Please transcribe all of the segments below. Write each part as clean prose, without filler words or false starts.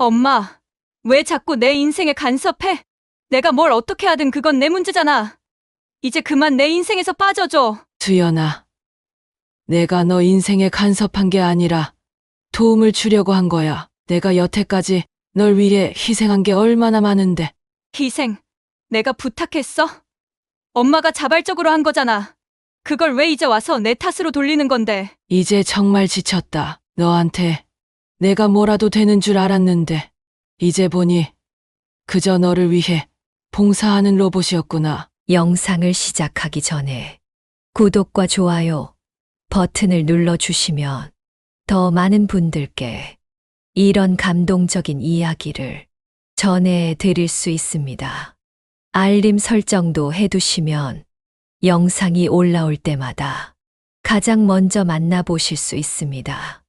엄마, 왜 자꾸 내 인생에 간섭해? 내가 뭘 어떻게 하든 그건 내 문제잖아. 이제 그만 내 인생에서 빠져줘. 수연아, 내가 너 인생에 간섭한 게 아니라 도움을 주려고 한 거야. 내가 여태까지 널 위해 희생한 게 얼마나 많은데. 희생, 내가 부탁했어? 엄마가 자발적으로 한 거잖아. 그걸 왜 이제 와서 내 탓으로 돌리는 건데. 이제 정말 지쳤다. 너한테 내가 뭐라도 되는 줄 알았는데 이제 보니 그저 너를 위해 봉사하는 로봇이었구나. 영상을 시작하기 전에 구독과 좋아요 버튼을 눌러주시면 더 많은 분들께 이런 감동적인 이야기를 전해드릴 수 있습니다. 알림 설정도 해두시면 영상이 올라올 때마다 가장 먼저 만나보실 수 있습니다.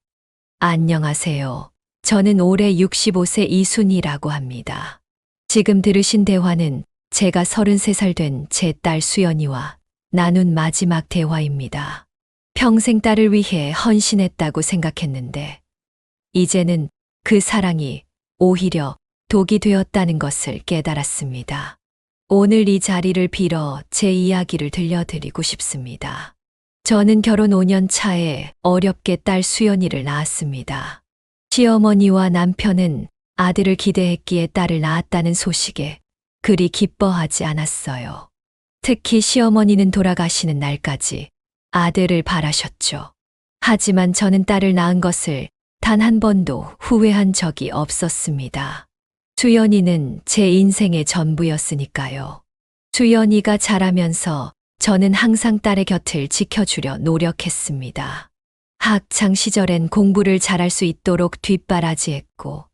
안녕하세요. 저는 올해 65세 이순이라고 합니다. 지금 들으신 대화는 제가 33살 된 제 딸 수연이와 나눈 마지막 대화입니다. 평생 딸을 위해 헌신했다고 생각했는데 이제는 그 사랑이 오히려 독이 되었다는 것을 깨달았습니다. 오늘 이 자리를 빌어 제 이야기를 들려드리고 싶습니다. 저는 결혼 5년 차에 어렵게 딸 수연이를 낳았습니다. 시어머니와 남편은 아들을 기대했기에 딸을 낳았다는 소식에 그리 기뻐하지 않았어요. 특히 시어머니는 돌아가시는 날까지 아들을 바라셨죠. 하지만 저는 딸을 낳은 것을 단 한 번도 후회한 적이 없었습니다. 수연이는 제 인생의 전부였으니까요. 수연이가 자라면서 저는 항상 딸의 곁을 지켜주려 노력했습니다. 학창 시절엔 공부를 잘할 수 있도록 뒷바라지했고,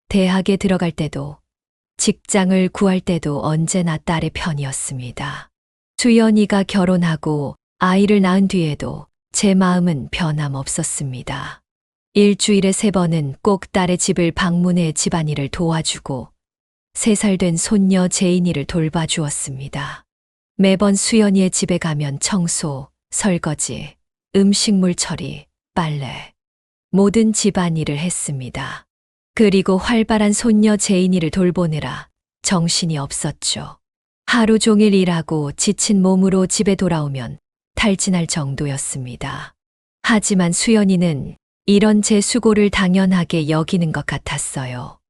대학에 들어갈 때도 직장을 구할 때도 언제나 딸의 편이었습니다. 수연이가 결혼하고 아이를 낳은 뒤에도 제 마음은 변함없었습니다. 일주일에 3번은 꼭 딸의 집을 방문해 집안일을 도와주고 3살 된 손녀 제인이를 돌봐주었습니다. 매번 수연이의 집에 가면 청소, 설거지, 음식물 처리, 빨래, 모든 집안일을 했습니다. 그리고 활발한 손녀 제인이를 돌보느라 정신이 없었죠. 하루 종일 일하고 지친 몸으로 집에 돌아오면 탈진할 정도였습니다. 하지만 수연이는 이런 제 수고를 당연하게 여기는 것 같았어요.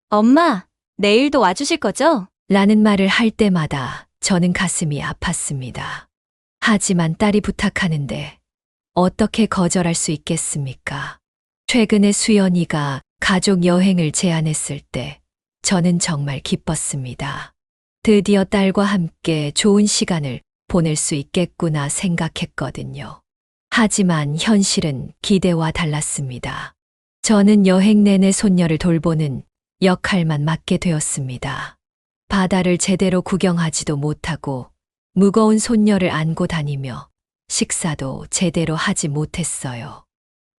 엄마, 내일도 와주실 거죠? 라는 말을 할 때마다 저는 가슴이 아팠습니다. 하지만 딸이 부탁하는데 어떻게 거절할 수 있겠습니까? 최근에 수연이가 가족 여행을 제안했을 때 저는 정말 기뻤습니다. 드디어 딸과 함께 좋은 시간을 보낼 수 있겠구나 생각했거든요. 하지만 현실은 기대와 달랐습니다. 저는 여행 내내 손녀를 돌보는 역할만 맡게 되었습니다. 바다를 제대로 구경하지도 못하고 무거운 손녀를 안고 다니며 식사도 제대로 하지 못했어요.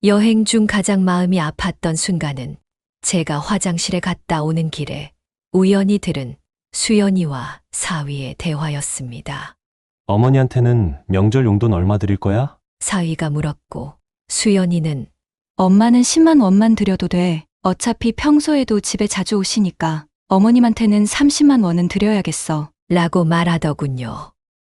여행 중 가장 마음이 아팠던 순간은 제가 화장실에 갔다 오는 길에 우연히 들은 수연이와 사위의 대화였습니다. 어머니한테는 명절 용돈 얼마 드릴 거야? 사위가 물었고 수연이는 엄마는 10만 원만 드려도 돼. 어차피 평소에도 집에 자주 오시니까 어머님한테는 30만 원은 드려야겠어. 라고 말하더군요.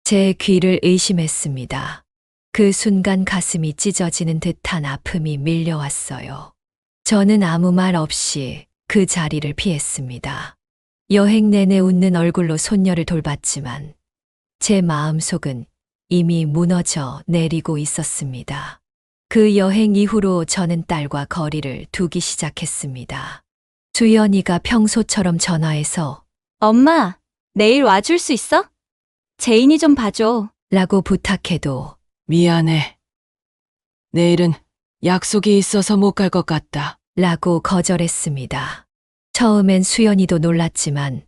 제 귀를 의심했습니다. 그 순간 가슴이 찢어지는 듯한 아픔이 밀려왔어요. 저는 아무 말 없이 그 자리를 피했습니다. 여행 내내 웃는 얼굴로 손녀를 돌봤지만 제 마음속은 이미 무너져 내리고 있었습니다. 그 여행 이후로 저는 딸과 거리를 두기 시작했습니다. 수연이가 평소처럼 전화해서 엄마, 내일 와줄 수 있어? 제인이 좀 봐줘. 라고 부탁해도 미안해. 내일은 약속이 있어서 못 갈 것 같다. 라고 거절했습니다. 처음엔 수연이도 놀랐지만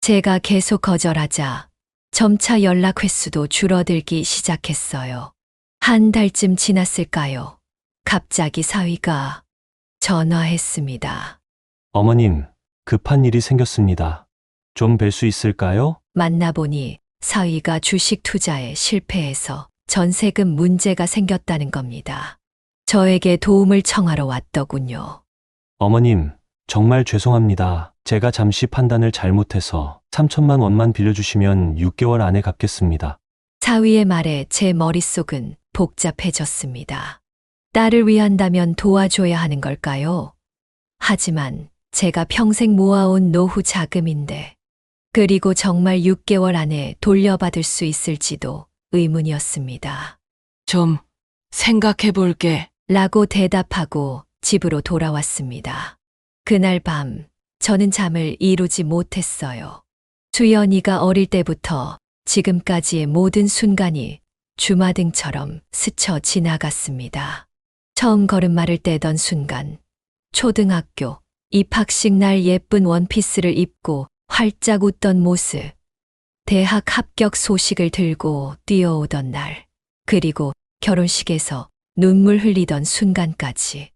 제가 계속 거절하자 점차 연락 횟수도 줄어들기 시작했어요. 한 달쯤 지났을까요? 갑자기 사위가 전화했습니다. 어머님, 급한 일이 생겼습니다. 좀 뵐 수 있을까요? 만나보니 사위가 주식 투자에 실패해서 전세금 문제가 생겼다는 겁니다. 저에게 도움을 청하러 왔더군요. 어머님, 정말 죄송합니다. 제가 잠시 판단을 잘못해서 3천만 원만 빌려주시면 6개월 안에 갚겠습니다. 사위의 말에 제 머릿속은 복잡해졌습니다. 딸을 위한다면 도와줘야 하는 걸까요? 하지만 제가 평생 모아온 노후 자금인데, 그리고 정말 6개월 안에 돌려받을 수 있을지도 의문이었습니다. 좀 생각해 볼게. 라고 대답하고 집으로 돌아왔습니다. 그날 밤 저는 잠을 이루지 못했어요. 수연이가 어릴 때부터 지금까지의 모든 순간이 주마등처럼 스쳐 지나갔습니다. 처음 걸음마를 떼던 순간, 초등학교 입학식 날 예쁜 원피스를 입고 활짝 웃던 모습, 대학 합격 소식을 들고 뛰어오던 날, 그리고 결혼식에서 눈물 흘리던 순간까지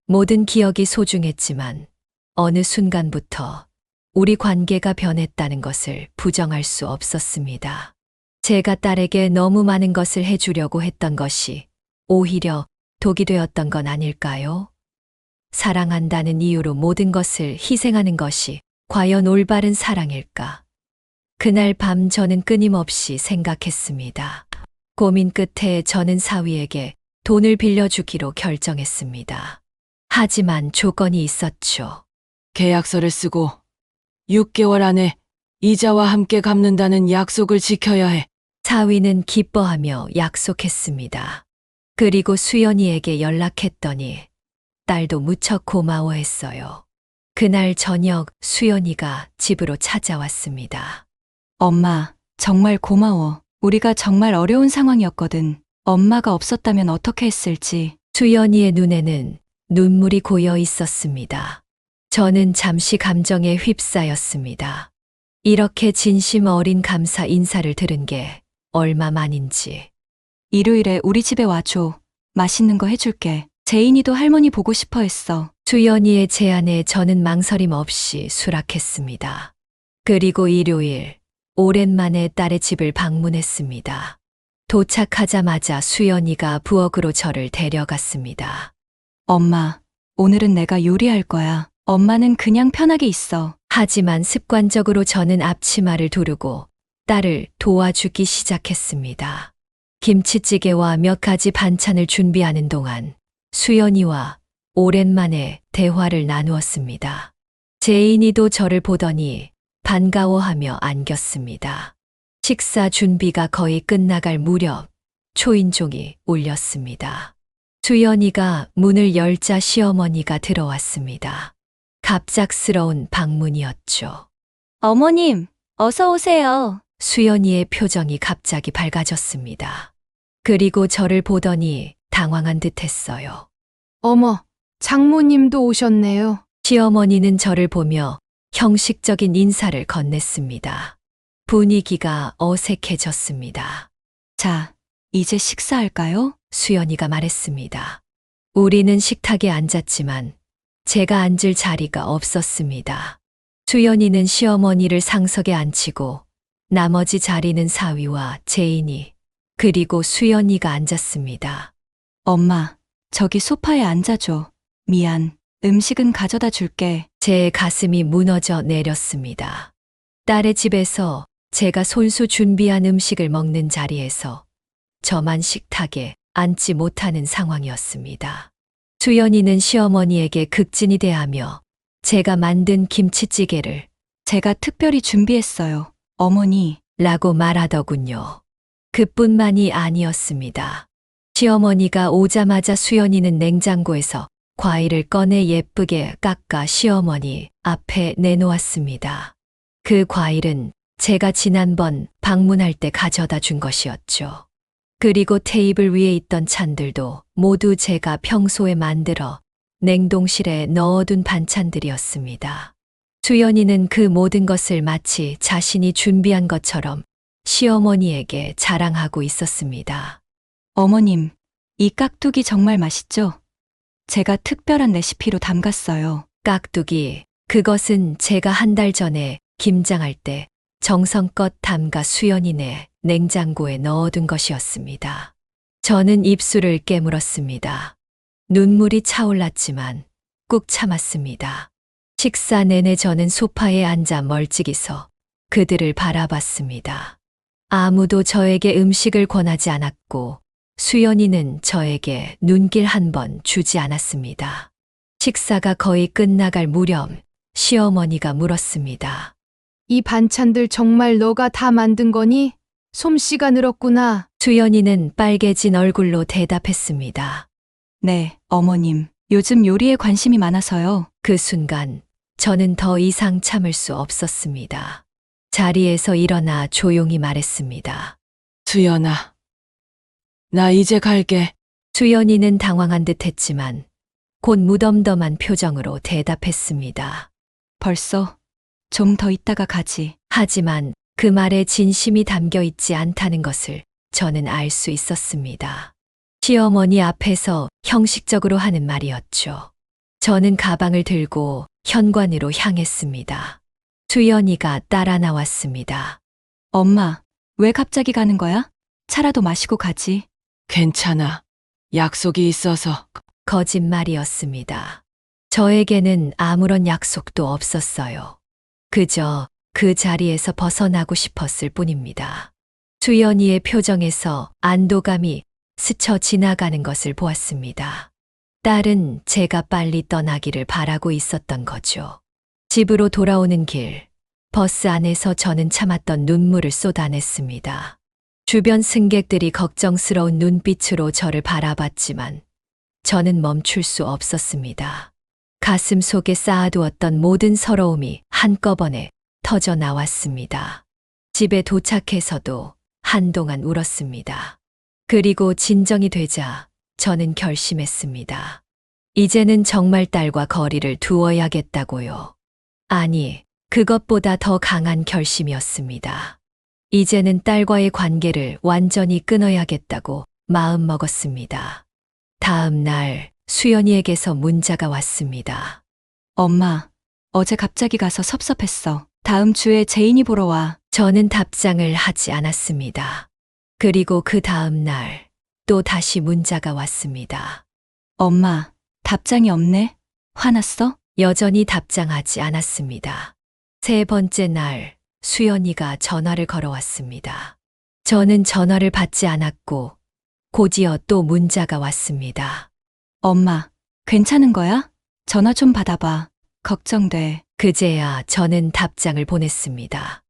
모든 기억이 소중했지만 어느 순간부터 우리 관계가 변했다는 것을 부정할 수 없었습니다. 제가 딸에게 너무 많은 것을 해주려고 했던 것이 오히려 독이 되었던 건 아닐까요? 사랑한다는 이유로 모든 것을 희생하는 것이 과연 올바른 사랑일까? 그날 밤 저는 끊임없이 생각했습니다. 고민 끝에 저는 사위에게 돈을 빌려주기로 결정했습니다. 하지만 조건이 있었죠. 계약서를 쓰고 6개월 안에 이자와 함께 갚는다는 약속을 지켜야 해. 사위는 기뻐하며 약속했습니다. 그리고 수연이에게 연락했더니 딸도 무척 고마워했어요. 그날 저녁 수연이가 집으로 찾아왔습니다. 엄마, 정말 고마워. 우리가 정말 어려운 상황이었거든. 엄마가 없었다면 어떻게 했을지. 수연이의 눈에는 눈물이 고여 있었습니다. 저는 잠시 감정에 휩싸였습니다. 이렇게 진심 어린 감사 인사를 들은 게 얼마만인지. 일요일에 우리 집에 와줘. 맛있는 거 해줄게. 제인이도 할머니 보고 싶어 했어. 수연이의 제안에 저는 망설임 없이 수락했습니다. 그리고 일요일, 오랜만에 딸의 집을 방문했습니다. 도착하자마자 수연이가 부엌으로 저를 데려갔습니다. 엄마, 오늘은 내가 요리할 거야. 엄마는 그냥 편하게 있어. 하지만 습관적으로 저는 앞치마를 두르고 딸을 도와주기 시작했습니다. 김치찌개와 몇 가지 반찬을 준비하는 동안 수연이와 오랜만에 대화를 나누었습니다. 제인이도 저를 보더니 반가워하며 안겼습니다. 식사 준비가 거의 끝나갈 무렵 초인종이 울렸습니다. 수연이가 문을 열자 시어머니가 들어왔습니다. 갑작스러운 방문이었죠. 어머님, 어서 오세요. 수연이의 표정이 갑자기 밝아졌습니다. 그리고 저를 보더니 당황한 듯 했어요. 어머, 장모님도 오셨네요. 시어머니는 저를 보며 형식적인 인사를 건넸습니다. 분위기가 어색해졌습니다. 자, 이제 식사할까요? 수연이가 말했습니다. 우리는 식탁에 앉았지만 제가 앉을 자리가 없었습니다. 수연이는 시어머니를 상석에 앉히고 나머지 자리는 사위와 제인이 그리고 수연이가 앉았습니다. 엄마, 저기 소파에 앉아줘. 미안. 음식은 가져다 줄게. 제 가슴이 무너져 내렸습니다. 딸의 집에서 제가 손수 준비한 음식을 먹는 자리에서 저만 식탁에 앉지 못하는 상황이었습니다. 수연이는 시어머니에게 극진히 대하며 제가 만든 김치찌개를 제가 특별히 준비했어요. 어머니, 라고 말하더군요. 그뿐만이 아니었습니다. 시어머니가 오자마자 수연이는 냉장고에서 과일을 꺼내 예쁘게 깎아 시어머니 앞에 내놓았습니다. 그 과일은 제가 지난번 방문할 때 가져다 준 것이었죠. 그리고 테이블 위에 있던 찬들도 모두 제가 평소에 만들어 냉동실에 넣어둔 반찬들이었습니다. 수연이는 그 모든 것을 마치 자신이 준비한 것처럼 시어머니에게 자랑하고 있었습니다. 어머님, 이 깍두기 정말 맛있죠? 제가 특별한 레시피로 담갔어요. 깍두기, 그것은 제가 한 달 전에 김장할 때 정성껏 담가 수연이네 냉장고에 넣어둔 것이었습니다. 저는 입술을 깨물었습니다. 눈물이 차올랐지만 꾹 참았습니다. 식사 내내 저는 소파에 앉아 멀찍이 서 그들을 바라봤습니다. 아무도 저에게 음식을 권하지 않았고 수연이는 저에게 눈길 한 번 주지 않았습니다. 식사가 거의 끝나갈 무렵 시어머니가 물었습니다. 이 반찬들 정말 너가 다 만든 거니? 솜씨가 늘었구나. 수연이는 빨개진 얼굴로 대답했습니다. 네, 어머님. 요즘 요리에 관심이 많아서요. 그 순간 저는 더 이상 참을 수 없었습니다. 자리에서 일어나 조용히 말했습니다. 수연아, 나 이제 갈게. 수연이는 당황한 듯 했지만 곧 무덤덤한 표정으로 대답했습니다. 벌써 좀 더 있다가 가지. 하지만 그 말에 진심이 담겨 있지 않다는 것을 저는 알 수 있었습니다. 시어머니 앞에서 형식적으로 하는 말이었죠. 저는 가방을 들고 현관으로 향했습니다. 수연이가 따라 나왔습니다. 엄마, 왜 갑자기 가는 거야? 차라도 마시고 가지. 괜찮아. 약속이 있어서. 거짓말이었습니다. 저에게는 아무런 약속도 없었어요. 그저 그 자리에서 벗어나고 싶었을 뿐입니다. 수연이의 표정에서 안도감이 스쳐 지나가는 것을 보았습니다. 딸은 제가 빨리 떠나기를 바라고 있었던 거죠. 집으로 돌아오는 길, 버스 안에서 저는 참았던 눈물을 쏟아냈습니다. 주변 승객들이 걱정스러운 눈빛으로 저를 바라봤지만 저는 멈출 수 없었습니다. 가슴 속에 쌓아두었던 모든 서러움이 한꺼번에 터져 나왔습니다. 집에 도착해서도 한동안 울었습니다. 그리고 진정이 되자 저는 결심했습니다. 이제는 정말 딸과 거리를 두어야겠다고요. 아니, 그것보다 더 강한 결심이었습니다. 이제는 딸과의 관계를 완전히 끊어야겠다고 마음먹었습니다. 다음 날 수연이에게서 문자가 왔습니다. 엄마, 어제 갑자기 가서 섭섭했어. 다음 주에 제인이 보러 와. 저는 답장을 하지 않았습니다. 그리고 그 다음 날 또 다시 문자가 왔습니다. 엄마, 답장이 없네? 화났어? 여전히 답장하지 않았습니다. 세 번째 날 수연이가 전화를 걸어왔습니다. 저는 전화를 받지 않았고 곧이어 또 문자가 왔습니다. 엄마, 괜찮은 거야? 전화 좀 받아봐. 걱정돼. 그제야 저는 답장을 보냈습니다.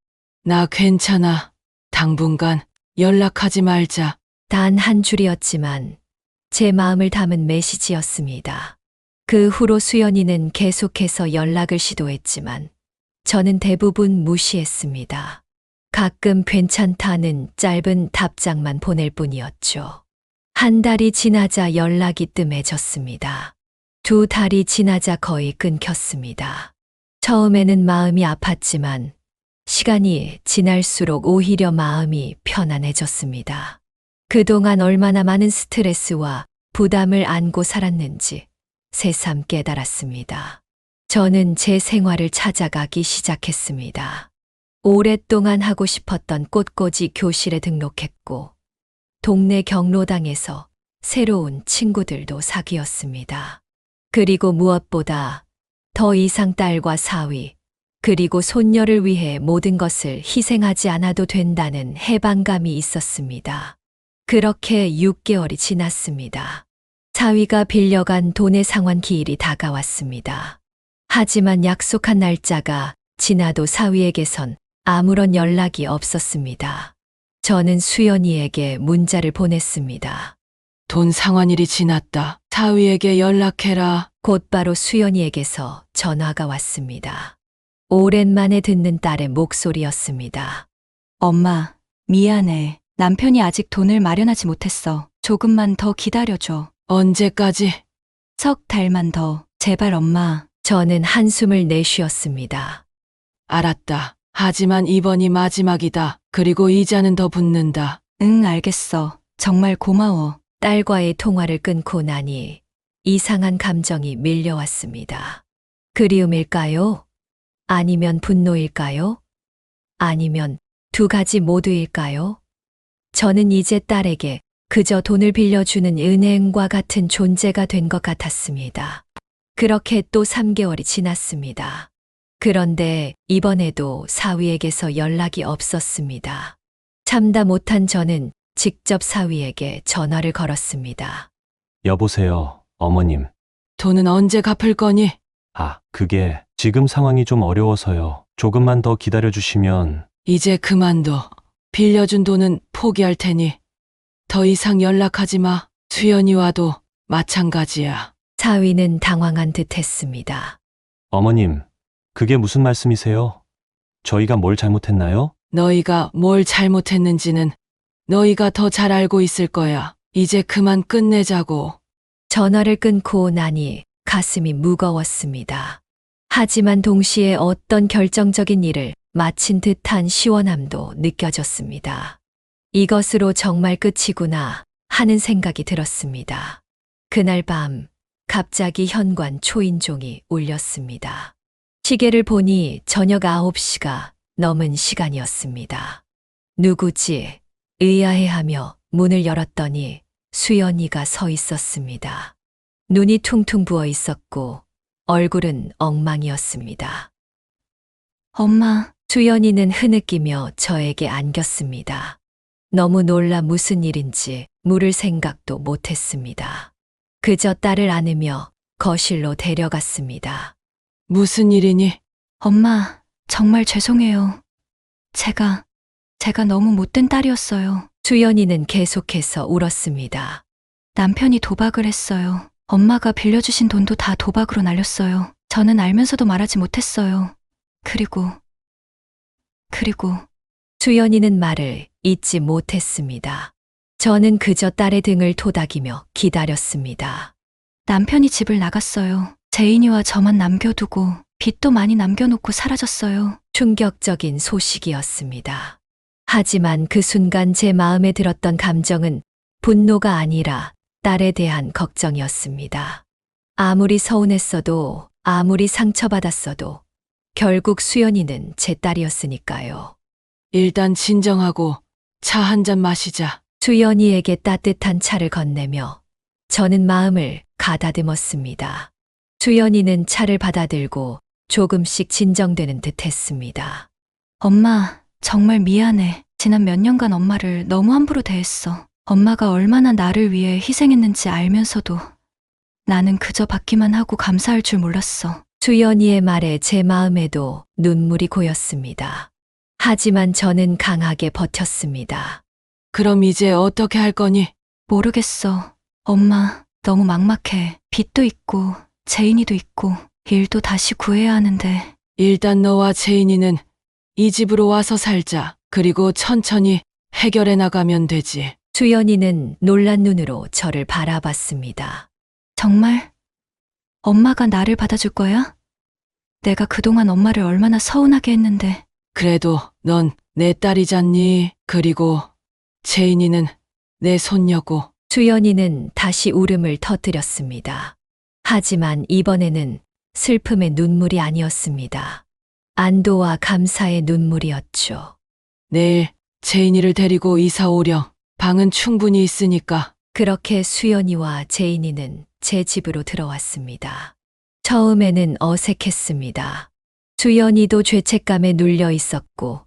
나 괜찮아. 당분간 연락하지 말자. 단 한 줄이었지만 제 마음을 담은 메시지였습니다. 그 후로 수연이는 계속해서 연락을 시도했지만 저는 대부분 무시했습니다. 가끔 괜찮다는 짧은 답장만 보낼 뿐이었죠. 한 달이 지나자 연락이 뜸해졌습니다. 두 달이 지나자 거의 끊겼습니다. 처음에는 마음이 아팠지만 시간이 지날수록 오히려 마음이 편안해졌습니다. 그동안 얼마나 많은 스트레스와 부담을 안고 살았는지 새삼 깨달았습니다. 저는 제 생활을 찾아가기 시작했습니다. 오랫동안 하고 싶었던 꽃꽂이 교실에 등록했고 동네 경로당에서 새로운 친구들도 사귀었습니다. 그리고 무엇보다 더 이상 딸과 사위, 그리고 손녀를 위해 모든 것을 희생하지 않아도 된다는 해방감이 있었습니다. 그렇게 6개월이 지났습니다. 사위가 빌려간 돈의 상환 기일이 다가왔습니다. 하지만 약속한 날짜가 지나도 사위에게선 아무런 연락이 없었습니다. 저는 수연이에게 문자를 보냈습니다. 돈 상환일이 지났다. 사위에게 연락해라. 곧바로 수연이에게서 전화가 왔습니다. 오랜만에 듣는 딸의 목소리였습니다. 엄마, 미안해. 남편이 아직 돈을 마련하지 못했어. 조금만 더 기다려줘. 언제까지? 석 달만 더. 제발 엄마. 저는 한숨을 내쉬었습니다. 알았다. 하지만 이번이 마지막이다. 그리고 이자는 더 붙는다. 응, 알겠어. 정말 고마워. 딸과의 통화를 끊고 나니 이상한 감정이 밀려왔습니다. 그리움일까요? 아니면 분노일까요? 아니면 두 가지 모두일까요? 저는 이제 딸에게 그저 돈을 빌려주는 은행과 같은 존재가 된 것 같았습니다. 그렇게 또 3개월이 지났습니다. 그런데 이번에도 사위에게서 연락이 없었습니다. 참다 못한 저는 직접 사위에게 전화를 걸었습니다. 여보세요, 어머님. 돈은 언제 갚을 거니? 아, 그게 지금 상황이 좀 어려워서요. 조금만 더 기다려주시면. 이제 그만둬. 빌려준 돈은 포기할 테니 더 이상 연락하지 마. 수연이 와도 마찬가지야. 사위는 당황한 듯 했습니다. 어머님, 그게 무슨 말씀이세요? 저희가 뭘 잘못했나요? 너희가 뭘 잘못했는지는 너희가 더 잘 알고 있을 거야. 이제 그만 끝내자고. 전화를 끊고 나니 가슴이 무거웠습니다. 하지만 동시에 어떤 결정적인 일을 마친 듯한 시원함도 느껴졌습니다. 이것으로 정말 끝이구나 하는 생각이 들었습니다. 그날 밤 갑자기 현관 초인종이 울렸습니다. 시계를 보니 저녁 9시가 넘은 시간이었습니다. 누구지? 의아해하며 문을 열었더니 수연이가 서 있었습니다. 눈이 퉁퉁 부어 있었고 얼굴은 엉망이었습니다. 엄마, 수연이는 흐느끼며 저에게 안겼습니다. 너무 놀라 무슨 일인지 물을 생각도 못했습니다. 그저 딸을 안으며 거실로 데려갔습니다. 무슨 일이니? 엄마, 정말 죄송해요. 제가 너무 못된 딸이었어요. 수연이는 계속해서 울었습니다. 남편이 도박을 했어요. 엄마가 빌려주신 돈도 다 도박으로 날렸어요. 저는 알면서도 말하지 못했어요. 그리고 수연이는 말을 잇지 못했습니다. 저는 그저 딸의 등을 토닥이며 기다렸습니다. 남편이 집을 나갔어요. 제인이와 저만 남겨두고 빚도 많이 남겨놓고 사라졌어요. 충격적인 소식이었습니다. 하지만 그 순간 제 마음에 들었던 감정은 분노가 아니라 딸에 대한 걱정이었습니다. 아무리 서운했어도 아무리 상처받았어도 결국 수연이는 제 딸이었으니까요. 일단 진정하고 차 한 잔 마시자. 수연이에게 따뜻한 차를 건네며 저는 마음을 가다듬었습니다. 수연이는 차를 받아들고 조금씩 진정되는 듯 했습니다. 엄마, 정말 미안해. 지난 몇 년간 엄마를 너무 함부로 대했어. 엄마가 얼마나 나를 위해 희생했는지 알면서도 나는 그저 받기만 하고 감사할 줄 몰랐어. 수연이의 말에 제 마음에도 눈물이 고였습니다. 하지만 저는 강하게 버텼습니다. 그럼 이제 어떻게 할 거니? 모르겠어. 엄마, 너무 막막해. 빚도 있고 제인이도 있고 일도 다시 구해야 하는데. 일단 너와 제인이는 이 집으로 와서 살자. 그리고 천천히 해결해 나가면 되지. 수연이는 놀란 눈으로 저를 바라봤습니다. 정말? 엄마가 나를 받아줄 거야? 내가 그동안 엄마를 얼마나 서운하게 했는데. 그래도 넌 내 딸이잖니. 그리고 제인이는 내 손녀고. 수연이는 다시 울음을 터뜨렸습니다. 하지만 이번에는 슬픔의 눈물이 아니었습니다. 안도와 감사의 눈물이었죠. 내일 제인이를 데리고 이사 오렴. 방은 충분히 있으니까. 그렇게 수연이와 제인이는 제 집으로 들어왔습니다. 처음에는 어색했습니다. 수연이도 죄책감에 눌려 있었고,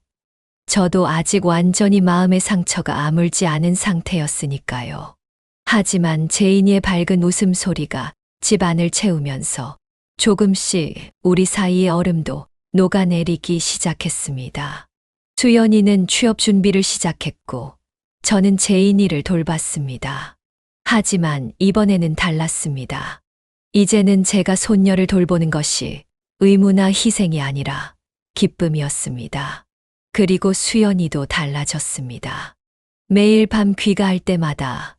저도 아직 완전히 마음의 상처가 아물지 않은 상태였으니까요. 하지만 제인이의 밝은 웃음소리가 집안을 채우면서 조금씩 우리 사이의 얼음도 녹아내리기 시작했습니다. 수연이는 취업 준비를 시작했고, 저는 제인이를 돌봤습니다. 하지만 이번에는 달랐습니다. 이제는 제가 손녀를 돌보는 것이 의무나 희생이 아니라 기쁨이었습니다. 그리고 수연이도 달라졌습니다. 매일 밤 귀가할 때마다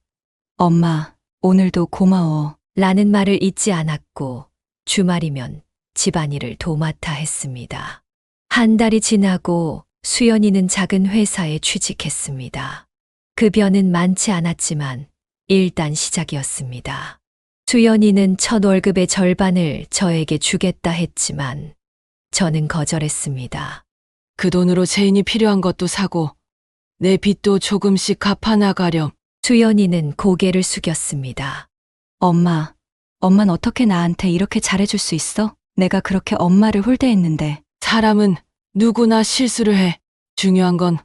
엄마, 오늘도 고마워. 라는 말을 잊지 않았고 주말이면 집안일을 도맡아 했습니다. 한 달이 지나고 수연이는 작은 회사에 취직했습니다. 급여는 많지 않았지만 일단 시작이었습니다. 수연이는 첫 월급의 절반을 저에게 주겠다 했지만 저는 거절했습니다. 그 돈으로 제인이 필요한 것도 사고 내 빚도 조금씩 갚아나가렴. 수연이는 고개를 숙였습니다. 엄마, 엄만 어떻게 나한테 이렇게 잘해줄 수 있어? 내가 그렇게 엄마를 홀대했는데. 사람은 누구나 실수를 해. 중요한 건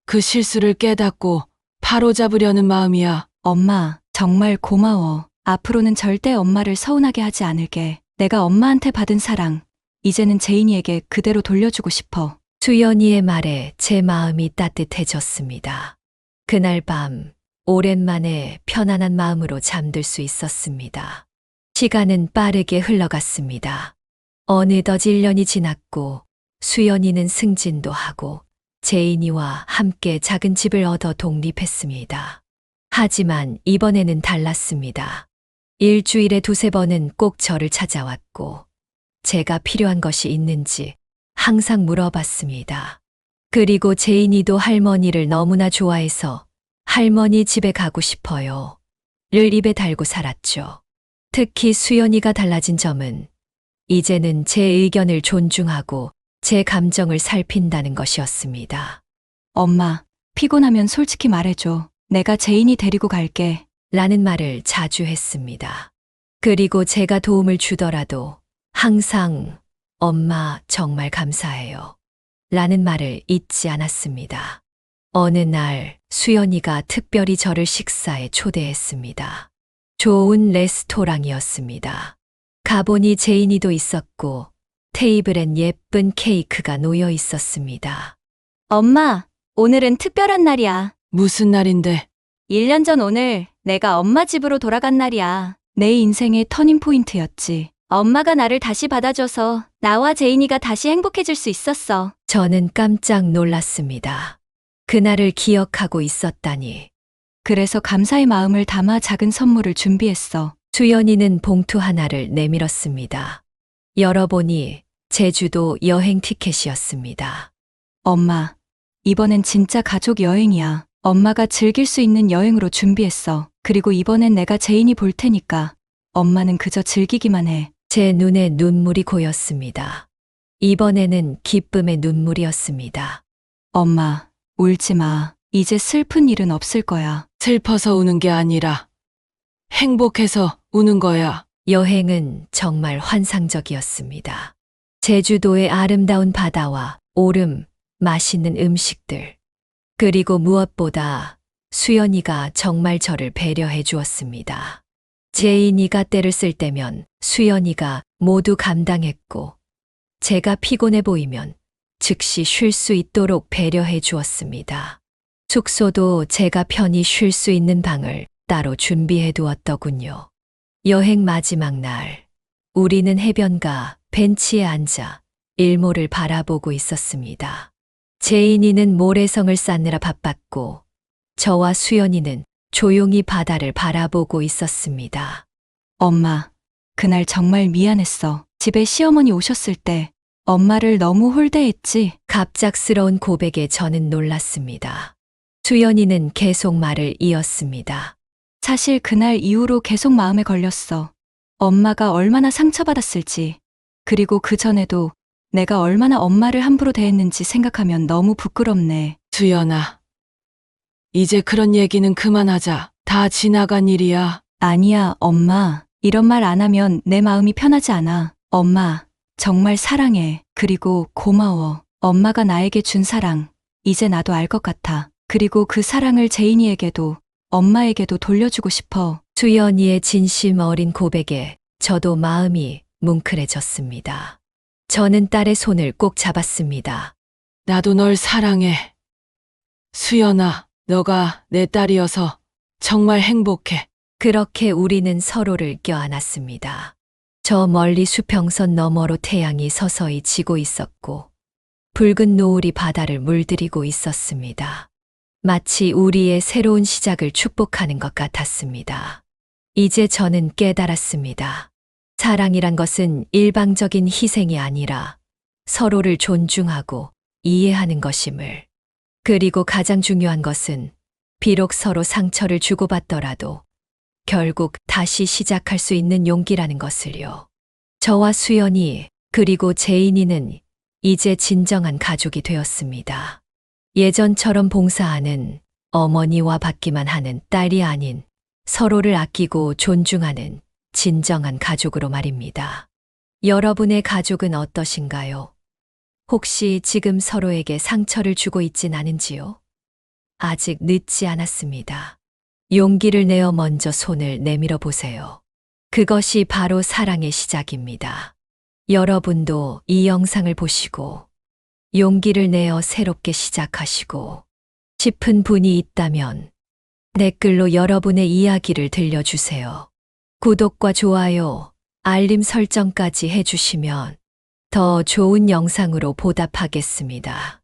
그 실수를 깨닫고 바로잡으려는 마음이야. 엄마, 정말 고마워. 앞으로는 절대 엄마를 서운하게 하지 않을게. 내가 엄마한테 받은 사랑, 이제는 제인이에게 그대로 돌려주고 싶어. 수연이의 말에 제 마음이 따뜻해졌습니다. 그날 밤 오랜만에 편안한 마음으로 잠들 수 있었습니다. 시간은 빠르게 흘러갔습니다. 어느덧 1년이 지났고 수연이는 승진도 하고 제인이와 함께 작은 집을 얻어 독립했습니다. 하지만 이번에는 달랐습니다. 일주일에 2~3번은 꼭 저를 찾아왔고 제가 필요한 것이 있는지 항상 물어봤습니다. 그리고 제인이도 할머니를 너무나 좋아해서 할머니 집에 가고 싶어요. 를 입에 달고 살았죠. 특히 수연이가 달라진 점은 이제는 제 의견을 존중하고 제 감정을 살핀다는 것이었습니다. 엄마, 피곤하면 솔직히 말해줘. 내가 제인이 데리고 갈게. 라는 말을 자주 했습니다. 그리고 제가 도움을 주더라도 항상 엄마 정말 감사해요. 라는 말을 잊지 않았습니다. 어느 날 수연이가 특별히 저를 식사에 초대했습니다. 좋은 레스토랑이었습니다. 가보니 제인이도 있었고 테이블엔 예쁜 케이크가 놓여 있었습니다. 엄마, 오늘은 특별한 날이야. 무슨 날인데? 1년 전 오늘 내가 엄마 집으로 돌아간 날이야. 내 인생의 터닝포인트였지. 엄마가 나를 다시 받아줘서 나와 제인이가 다시 행복해질 수 있었어. 저는 깜짝 놀랐습니다. 그날을 기억하고 있었다니. 그래서 감사의 마음을 담아 작은 선물을 준비했어. 수연이는 봉투 하나를 내밀었습니다. 열어보니 제주도 여행 티켓이었습니다. 엄마, 이번엔 진짜 가족 여행이야. 엄마가 즐길 수 있는 여행으로 준비했어. 그리고 이번엔 내가 제인이 볼 테니까 엄마는 그저 즐기기만 해. 제 눈에 눈물이 고였습니다. 이번에는 기쁨의 눈물이었습니다. 엄마, 울지 마. 이제 슬픈 일은 없을 거야. 슬퍼서 우는 게 아니라 행복해서 우는 거야. 여행은 정말 환상적이었습니다. 제주도의 아름다운 바다와 오름, 맛있는 음식들, 그리고 무엇보다 수연이가 정말 저를 배려해 주었습니다. 제인이가 때를 쓸 때면 수연이가 모두 감당했고, 제가 피곤해 보이면 즉시 쉴 수 있도록 배려해 주었습니다. 숙소도 제가 편히 쉴 수 있는 방을 따로 준비해 두었더군요. 여행 마지막 날, 우리는 해변가 벤치에 앉아 일몰을 바라보고 있었습니다. 제인이는 모래성을 쌓느라 바빴고, 저와 수연이는 조용히 바다를 바라보고 있었습니다. 엄마, 그날 정말 미안했어. 집에 시어머니 오셨을 때 엄마를 너무 홀대했지. 갑작스러운 고백에 저는 놀랐습니다. 수연이는 계속 말을 이었습니다. 사실 그날 이후로 계속 마음에 걸렸어. 엄마가 얼마나 상처받았을지, 그리고 그 전에도 내가 얼마나 엄마를 함부로 대했는지 생각하면 너무 부끄럽네. 수연아, 이제 그런 얘기는 그만하자. 다 지나간 일이야. 아니야, 엄마. 이런 말 안 하면 내 마음이 편하지 않아. 엄마, 정말 사랑해. 그리고 고마워. 엄마가 나에게 준 사랑, 이제 나도 알 것 같아. 그리고 그 사랑을 제인이에게도, 엄마에게도 돌려주고 싶어. 수연이의 진심 어린 고백에 저도 마음이 뭉클해졌습니다. 저는 딸의 손을 꼭 잡았습니다. 나도 널 사랑해. 수연아, 너가 내 딸이어서 정말 행복해. 그렇게 우리는 서로를 껴안았습니다. 저 멀리 수평선 너머로 태양이 서서히 지고 있었고, 붉은 노을이 바다를 물들이고 있었습니다. 마치 우리의 새로운 시작을 축복하는 것 같았습니다. 이제 저는 깨달았습니다. 사랑이란 것은 일방적인 희생이 아니라 서로를 존중하고 이해하는 것임을. 그리고 가장 중요한 것은 비록 서로 상처를 주고받더라도 결국 다시 시작할 수 있는 용기라는 것을요. 저와 수연이 그리고 제인이는 이제 진정한 가족이 되었습니다. 예전처럼 봉사하는 어머니와 받기만 하는 딸이 아닌 서로를 아끼고 존중하는 진정한 가족으로 말입니다. 여러분의 가족은 어떠신가요? 혹시 지금 서로에게 상처를 주고 있진 않은지요? 아직 늦지 않았습니다. 용기를 내어 먼저 손을 내밀어 보세요. 그것이 바로 사랑의 시작입니다. 여러분도 이 영상을 보시고 용기를 내어 새롭게 시작하시고 싶은 분이 있다면 댓글로 여러분의 이야기를 들려주세요. 구독과 좋아요, 알림 설정까지 해주시면 더 좋은 영상으로 보답하겠습니다.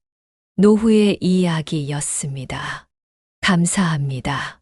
노후의 이야기였습니다. 감사합니다.